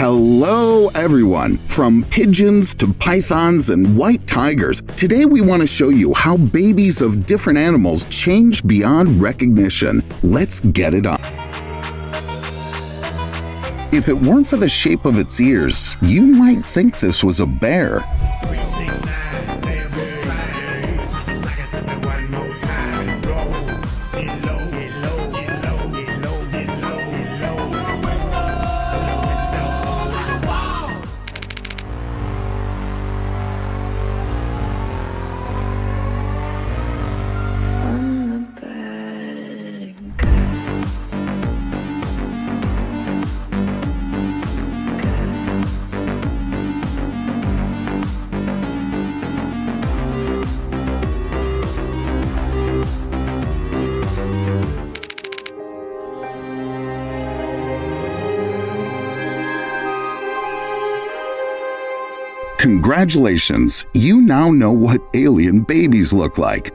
Hello, everyone. From pigeons to pythons and white tigers, today we want to show you how babies of different animals change beyond recognition. Let's get it on. If it weren't for the shape of its ears, you might think this was a bear. Congratulations, you now know what alien babies look like.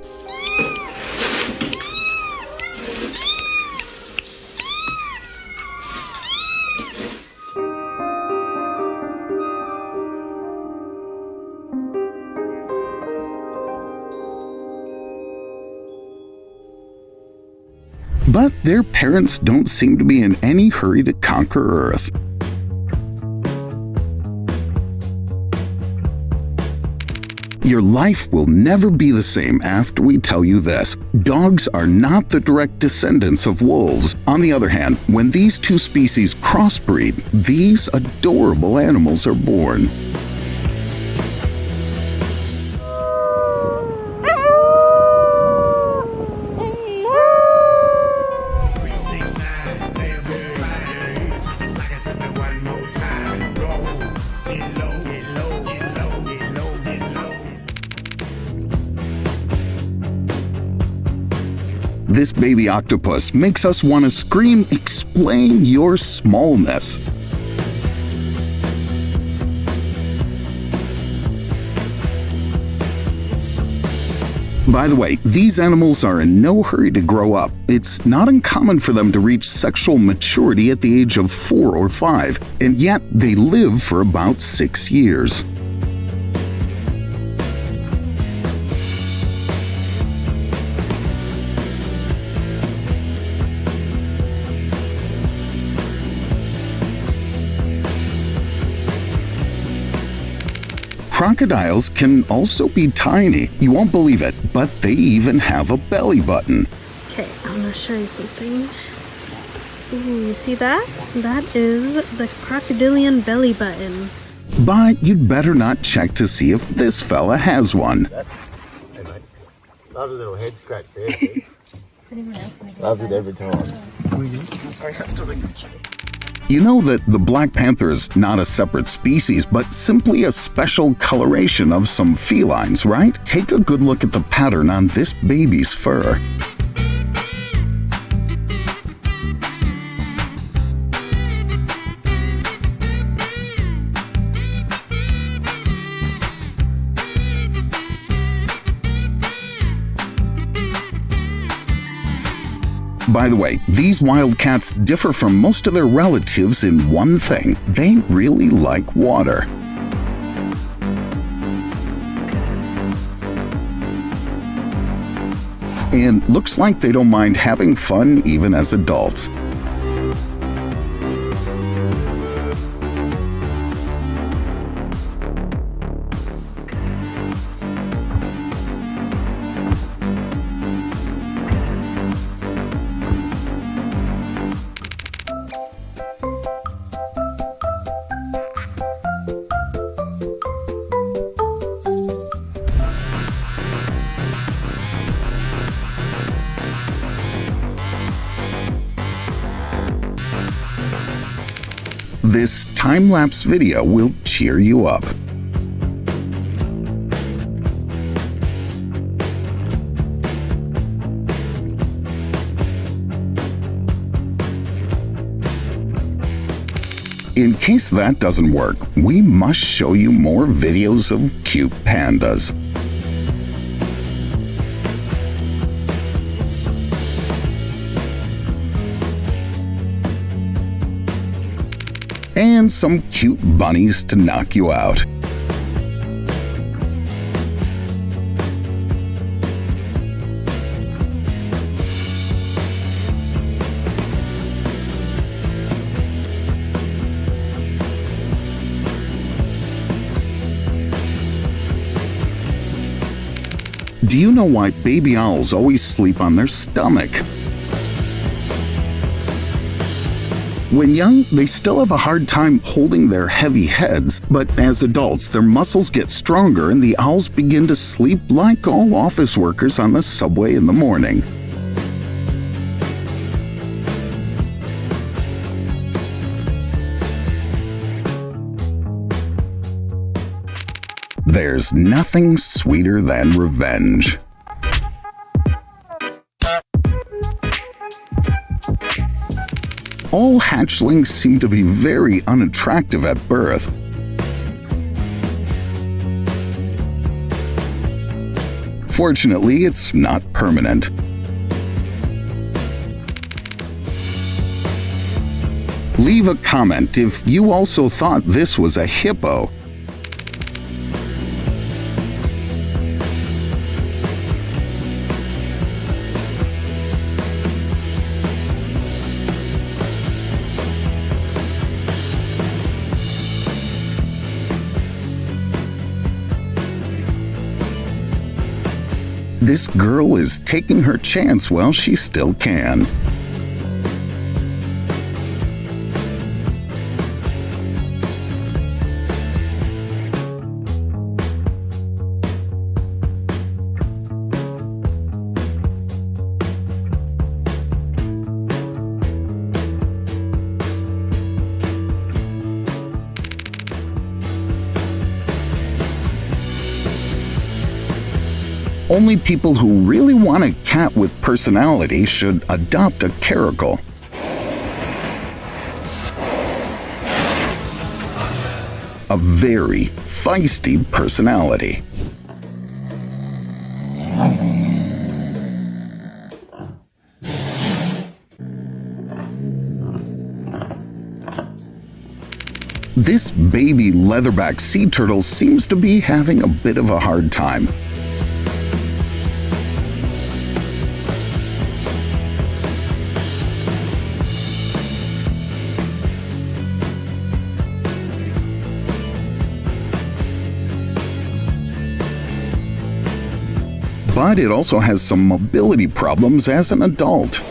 But their parents don't seem to be in any hurry to conquer Earth. Your life will never be the same after we tell you this. Dogs are not the direct descendants of wolves. On the other hand, when these two species crossbreed, these adorable animals are born. This baby octopus makes us want to scream, "Explain your smallness." By the way, these animals are in no hurry to grow up. It's not uncommon for them to reach sexual maturity at the age of 4 or 5, and yet they live for about 6 years. Crocodiles can also be tiny. You won't believe it, but they even have a belly button. Okay, I'm gonna show you something. Ooh, you see that? That is the crocodilian belly button. But you'd better not check to see if this fella has one. Hey mate, love a little head scratch there. Loves it every time. You know that the black panther is not a separate species, but simply a special coloration of some felines, right? Take a good look at the pattern on this baby's fur. By the way, these wildcats differ from most of their relatives in one thing: they really like water. And looks like they don't mind having fun even as adults. This time-lapse video will cheer you up. In case that doesn't work, we must show you more videos of cute pandas. and some cute bunnies to knock you out. Do you know why baby owls always sleep on their stomach? When young, they still have a hard time holding their heavy heads, but as adults, their muscles get stronger and the owls begin to sleep like all office workers on the subway in the morning. There's nothing sweeter than revenge. All hatchlings seem to be very unattractive at birth. Fortunately, it's not permanent. Leave a comment if you also thought this was a hippo. This girl is taking her chance while she still can. Only people who really want a cat with personality should adopt a caracal. A very feisty personality. This baby leatherback sea turtle seems to be having a bit of a hard time. But it also has some mobility problems as an adult.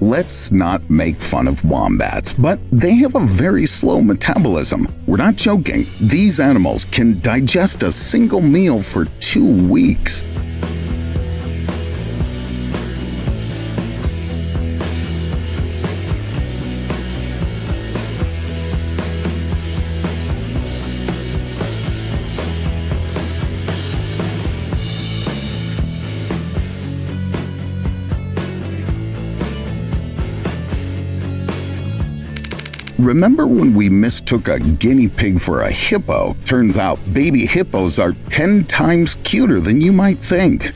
Let's not make fun of wombats, but they have a very slow metabolism. We're not joking. These animals can digest a single meal for 2 weeks. Remember when we mistook a guinea pig for a hippo? Turns out baby hippos are 10 times cuter than you might think.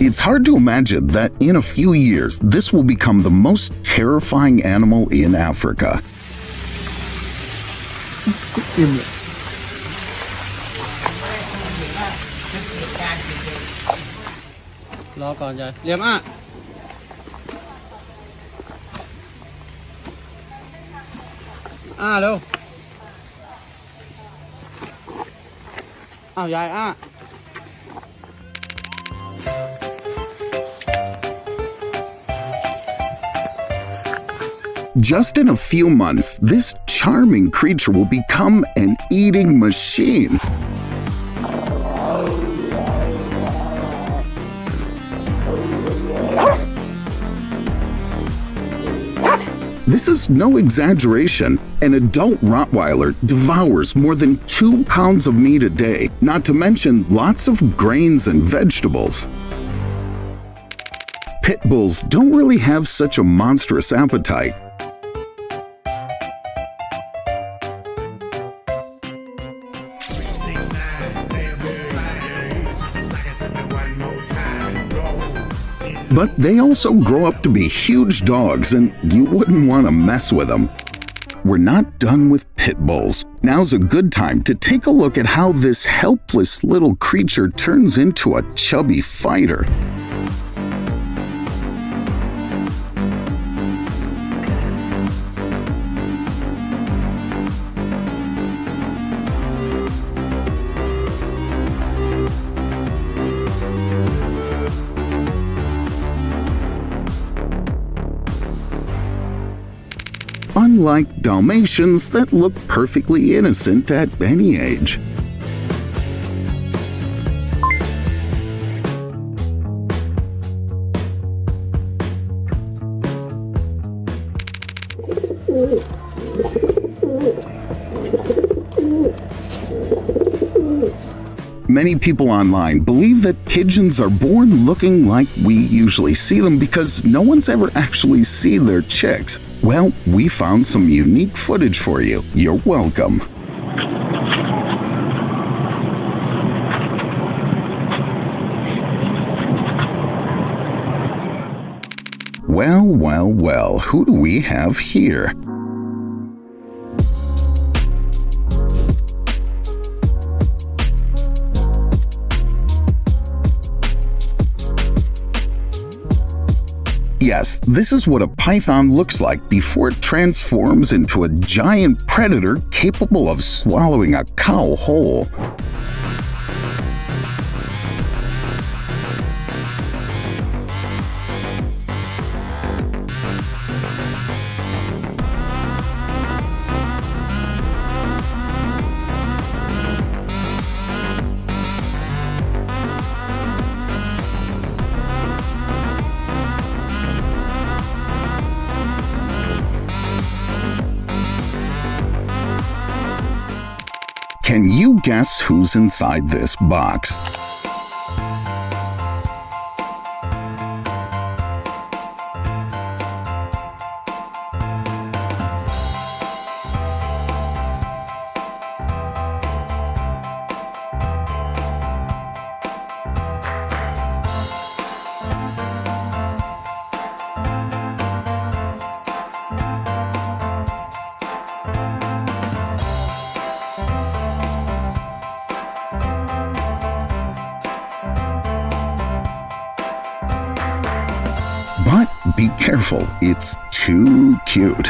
It's hard to imagine that in a few years, this will become the most terrifying animal in Africa. รอก่อนยายเลี้ยงอ่ะเร็วยายJust in a few months, this charming creature will become an eating machine. This is no exaggeration. An adult Rottweiler devours more than 2 pounds of meat a day, not to mention lots of grains and vegetables. pit bulls don't really have such a monstrous appetite. But they also grow up to be huge dogs, and you wouldn't want to mess with them. We're not done with pit bulls. Now's a good time to take a look at how this helpless little creature turns into a chubby fighter. Unlike Dalmatians that look perfectly innocent at any age. Many people online believe that pigeons are born looking like we usually see them because no one's ever actually seen their chicks. Well, we found some unique footage for you. You're welcome. Well, who do we have here? Yes, this is what a python looks like before it transforms into a giant predator capable of swallowing a cow whole. Can you guess who's inside this box? But be careful, it's too cute.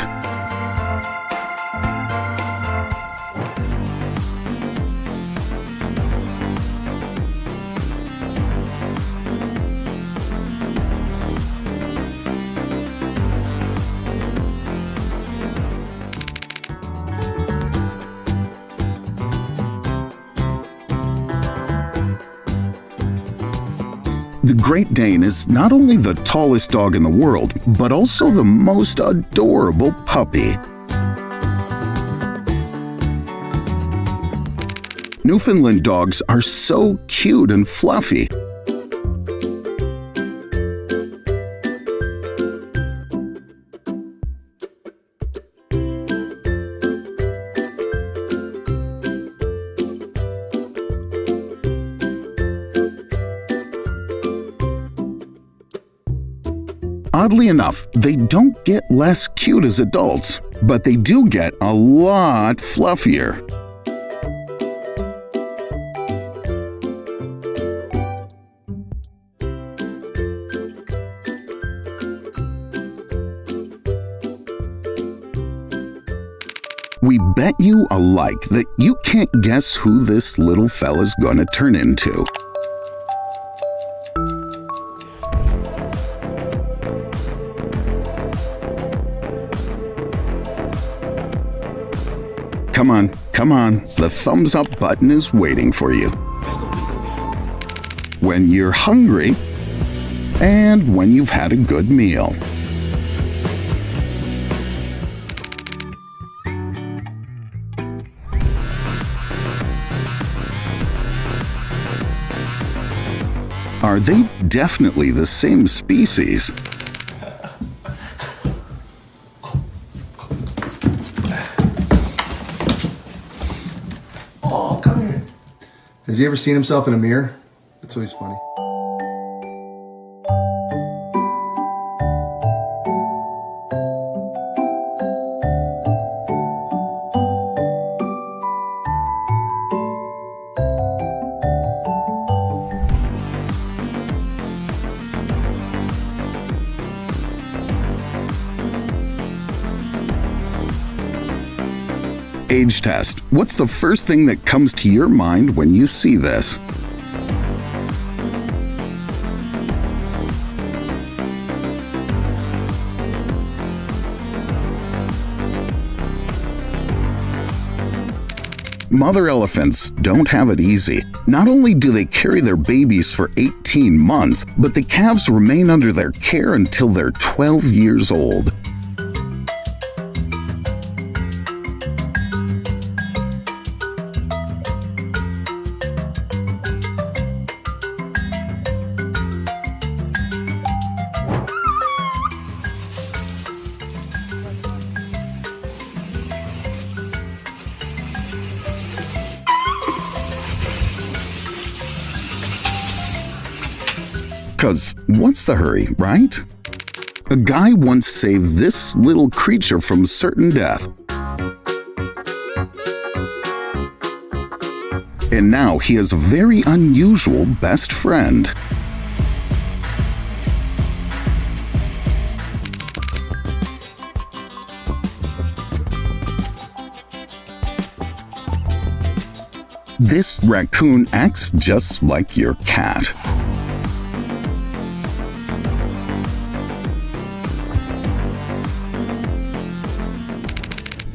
The Great Dane is not only the tallest dog in the world, but also the most adorable puppy. Newfoundland dogs are so cute and fluffy. Oddly enough, they don't get less cute as adults, but they do get a lot fluffier. We bet you a like that you can't guess who this little fella's gonna turn into. Come on, the thumbs up button is waiting for you. When you're hungry, and when you've had a good meal. are they definitely the same species? Oh, come here. Has he ever seen himself in a mirror? That's always funny. Age test. What's the first thing that comes to your mind when you see this? Mother elephants don't have it easy. Not only do they carry their babies for 18 months, but the calves remain under their care until they're 12 years old. Because what's the hurry, right? A guy once saved this little creature from certain death. And now he has a very unusual best friend. This raccoon acts just like your cat.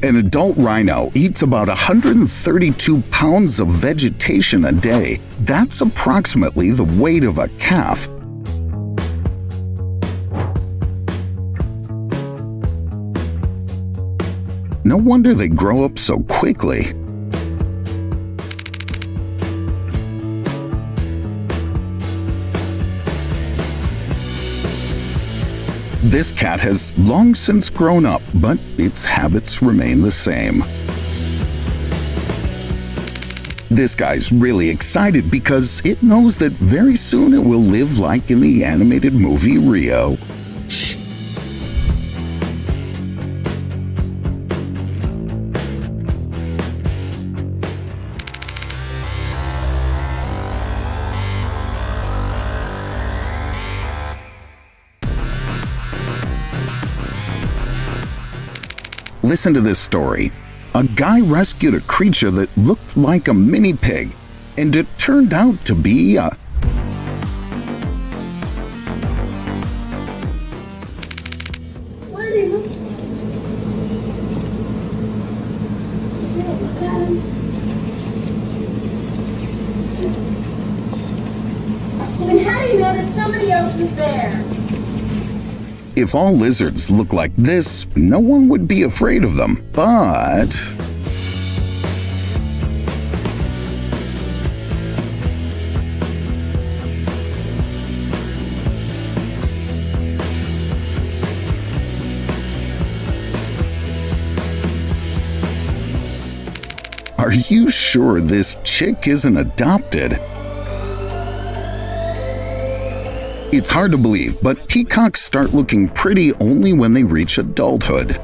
An adult rhino eats about 132 pounds of vegetation a day. That's approximately the weight of a calf. No wonder they grow up so quickly. This cat has long since grown up, but its habits remain the same. This guy's really excited because it knows that very soon it will live like in the animated movie Rio. Listen to this story. A guy rescued a creature that looked like a mini pig, and it turned out to be a... What are you? Look at him. Then how do you know that somebody else was there? If all lizards look like this, no one would be afraid of them, but... Are you sure this chick isn't adopted? It's hard to believe, but peacocks start looking pretty only when they reach adulthood.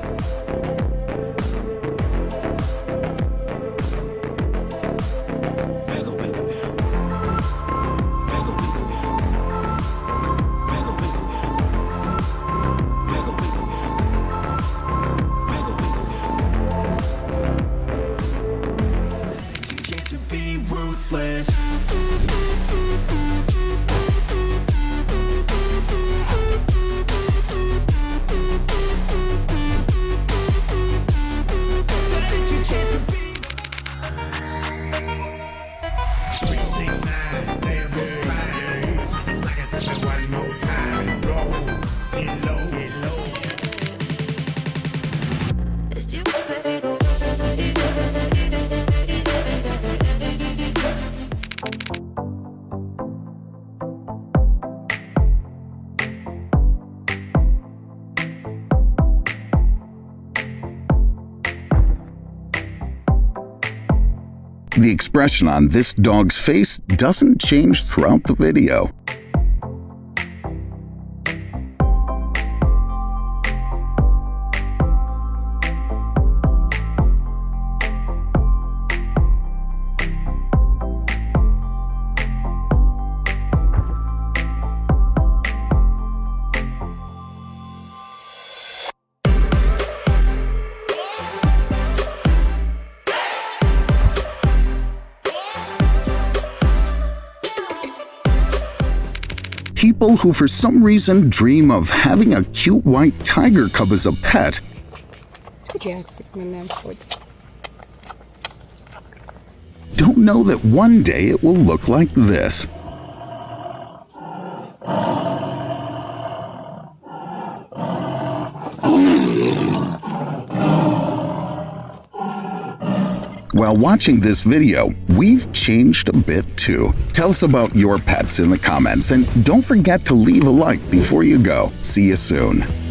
The expression on this dog's face doesn't change throughout the video. People who for some reason dream of having a cute white tiger cub as a pet don't know that one day it will look like this. While watching this video, we've changed a bit too. Tell us about your pets in the comments, and don't forget to leave a like before you go. See you soon.